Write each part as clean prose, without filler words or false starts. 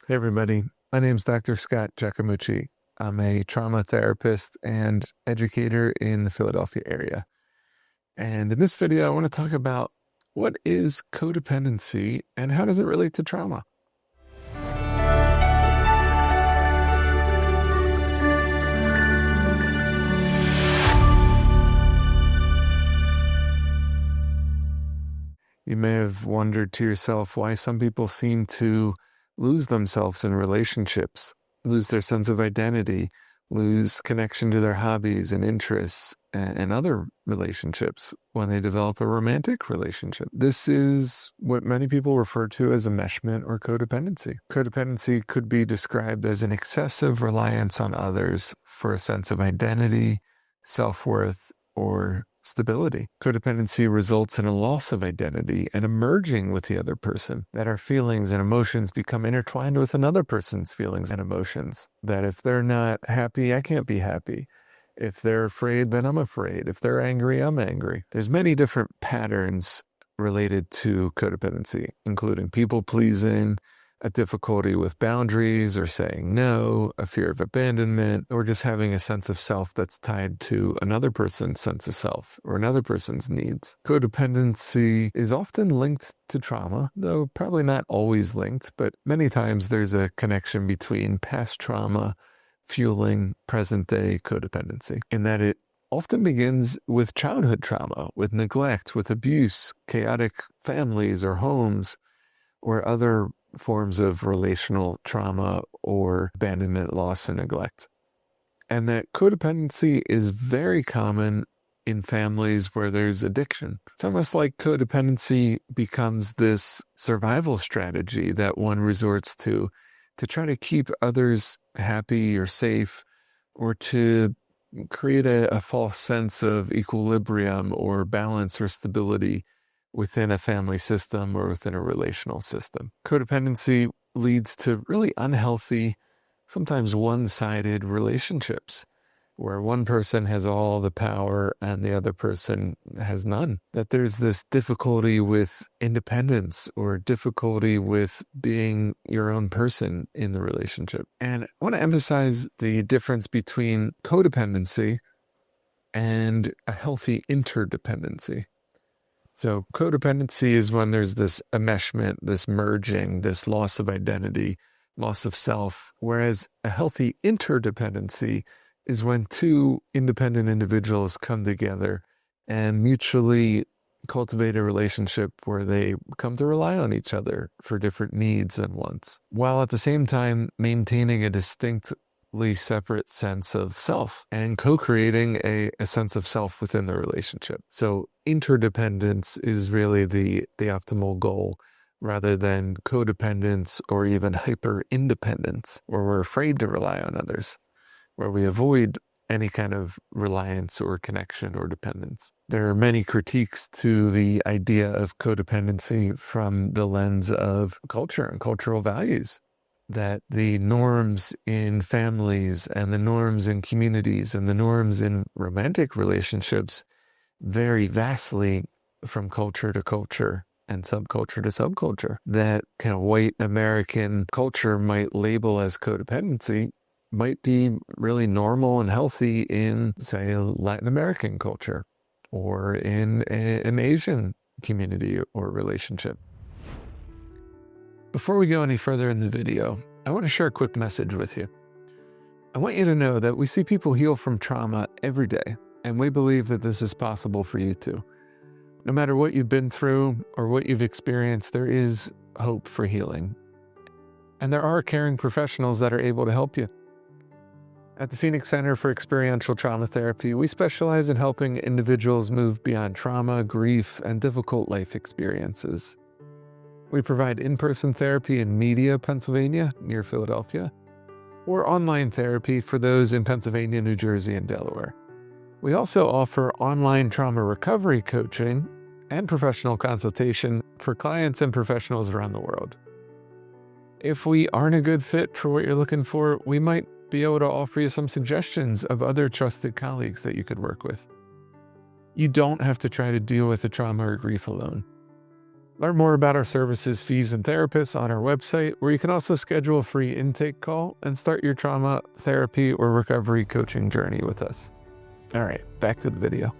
Hey everybody, my name is Dr. Scott Giacomucci. I'm a trauma therapist and educator in the Philadelphia area. And in this video, I want to talk about what is codependency and how does it relate to trauma? You may have wondered to yourself why some people seem to lose themselves in relationships, lose their sense of identity, lose connection to their hobbies and interests and other relationships when they develop a romantic relationship. This is what many people refer to as enmeshment or codependency. Codependency could be described as an excessive reliance on others for a sense of identity, self-worth, or stability. Codependency results in a loss of identity and a merging with the other person, that our feelings and emotions become intertwined with another person's feelings and emotions, that if they're not happy, I can't be happy. If they're afraid, then I'm afraid. If they're angry, I'm angry. There's many different patterns related to codependency, including people-pleasing, a difficulty with boundaries or saying no, a fear of abandonment, or just having a sense of self that's tied to another person's sense of self or another person's needs. Codependency is often linked to trauma, though probably not always linked, but many times there's a connection between past trauma fueling present-day codependency, in that it often begins with childhood trauma, with neglect, with abuse, chaotic families or homes, or other forms of relational trauma or abandonment, loss, or neglect. And that codependency is very common in families where there's addiction. It's almost like codependency becomes this survival strategy that one resorts to try to keep others happy or safe, or to create a false sense of equilibrium or balance or stability within a family system or within a relational system. Codependency leads to really unhealthy, sometimes one-sided relationships, where one person has all the power and the other person has none. That there's this difficulty with independence or difficulty with being your own person in the relationship. And I want to emphasize the difference between codependency and a healthy interdependency. So codependency is when there's this enmeshment, this merging, this loss of identity, loss of self, whereas a healthy interdependency is when two independent individuals come together and mutually cultivate a relationship where they come to rely on each other for different needs and wants, while at the same time maintaining a distinctly separate sense of self and co-creating a sense of self within the relationship. So interdependence is really the optimal goal, rather than codependence or even hyper-independence, where we're afraid to rely on others, where we avoid any kind of reliance or connection or dependence. There are many critiques to the idea of codependency from the lens of culture and cultural values, that the norms in families and the norms in communities and the norms in romantic relationships vary vastly from culture to culture and subculture to subculture. That kind of white American culture might label as codependency might be really normal and healthy in, say, a Latin American culture or in an Asian community or relationship. Before we go any further in the video, I want to share a quick message with you. I want you to know that we see people heal from trauma every day, and we believe that this is possible for you too. No matter what you've been through or what you've experienced, there is hope for healing. And there are caring professionals that are able to help you. At the Phoenix Center for Experiential Trauma Therapy, we specialize in helping individuals move beyond trauma, grief, and difficult life experiences. We provide in-person therapy in Media, Pennsylvania, near Philadelphia, or online therapy for those in Pennsylvania, New Jersey, and Delaware. We also offer online trauma recovery coaching and professional consultation for clients and professionals around the world. If we aren't a good fit for what you're looking for, we might be able to offer you some suggestions of other trusted colleagues that you could work with. You don't have to try to deal with the trauma or grief alone. Learn more about our services, fees, and therapists on our website, where you can also schedule a free intake call and start your trauma therapy or recovery coaching journey with us. All right, back to the video.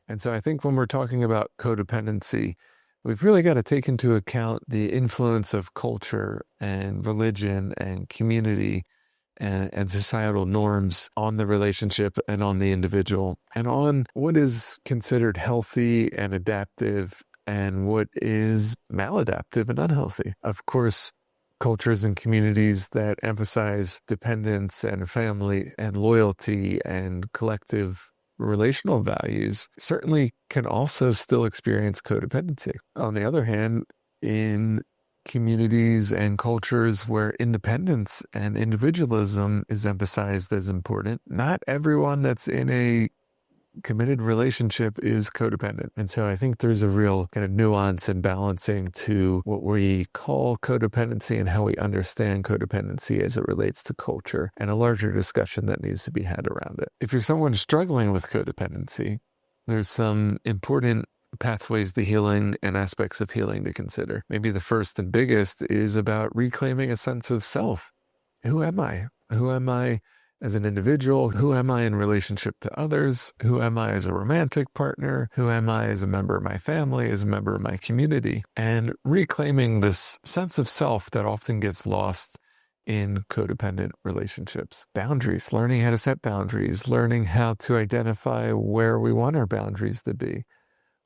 And so I think when we're talking about codependency, we've really got to take into account the influence of culture and religion and community and societal norms on the relationship and on the individual and on what is considered healthy and adaptive and what is maladaptive and unhealthy. Of course, cultures and communities that emphasize dependence and family and loyalty and collective relational values certainly can also still experience codependency. On the other hand, in communities and cultures where independence and individualism is emphasized as important, not everyone that's in a committed relationship is codependent. And so I think there's a real kind of nuance and balancing to what we call codependency and how we understand codependency as it relates to culture, and a larger discussion that needs to be had around it. If you're someone struggling with codependency, there's some important pathways to healing and aspects of healing to consider. Maybe the first and biggest is about reclaiming a sense of self. Who am I? Who am I as an individual? Who am I in relationship to others? Who am I as a romantic partner? Who am I as a member of my family, as a member of my community? And reclaiming this sense of self that often gets lost in codependent relationships. Boundaries, learning how to set boundaries, learning how to identify where we want our boundaries to be,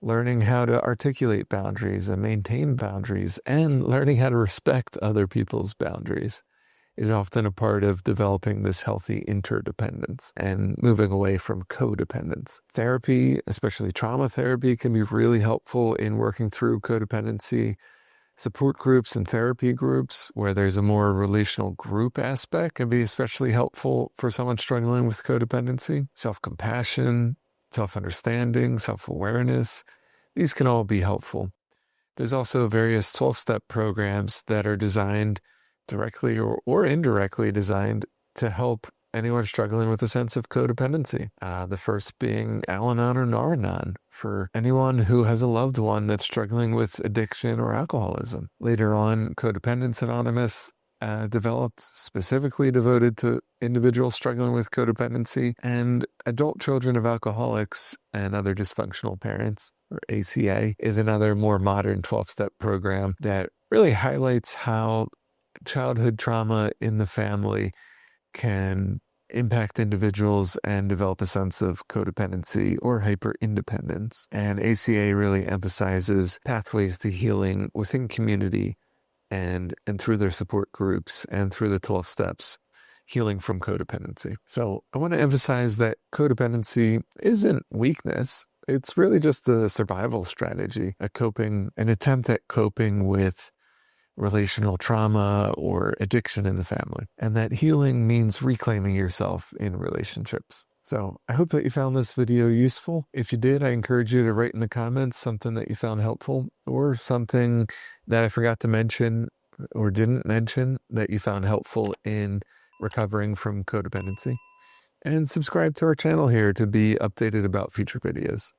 learning how to articulate boundaries and maintain boundaries, and learning how to respect other people's boundaries is often a part of developing this healthy interdependence and moving away from codependence. Therapy, especially trauma therapy, can be really helpful in working through codependency. Support groups and therapy groups where there's a more relational group aspect can be especially helpful for someone struggling with codependency. Self-compassion, self-understanding, self-awareness, these can all be helpful. There's also various 12-step programs that are designed directly or indirectly designed to help anyone struggling with a sense of codependency. The first being Al-Anon or Nar-Anon for anyone who has a loved one that's struggling with addiction or alcoholism. Later on, Codependence Anonymous developed specifically devoted to individuals struggling with codependency, and adult children of alcoholics and other dysfunctional parents, or ACA, is another more modern 12-step program that really highlights how childhood trauma in the family can impact individuals and develop a sense of codependency or hyper-independence. And ACA really emphasizes pathways to healing within community and through their support groups and through the 12 steps, healing from codependency. So I want to emphasize that codependency isn't weakness. It's really just a survival strategy, an attempt at coping with relational trauma or addiction in the family. And that healing means reclaiming yourself in relationships. So I hope that you found this video useful. If you did, I encourage you to write in the comments something that you found helpful or something that I forgot to mention or didn't mention that you found helpful in recovering from codependency. And subscribe to our channel here to be updated about future videos.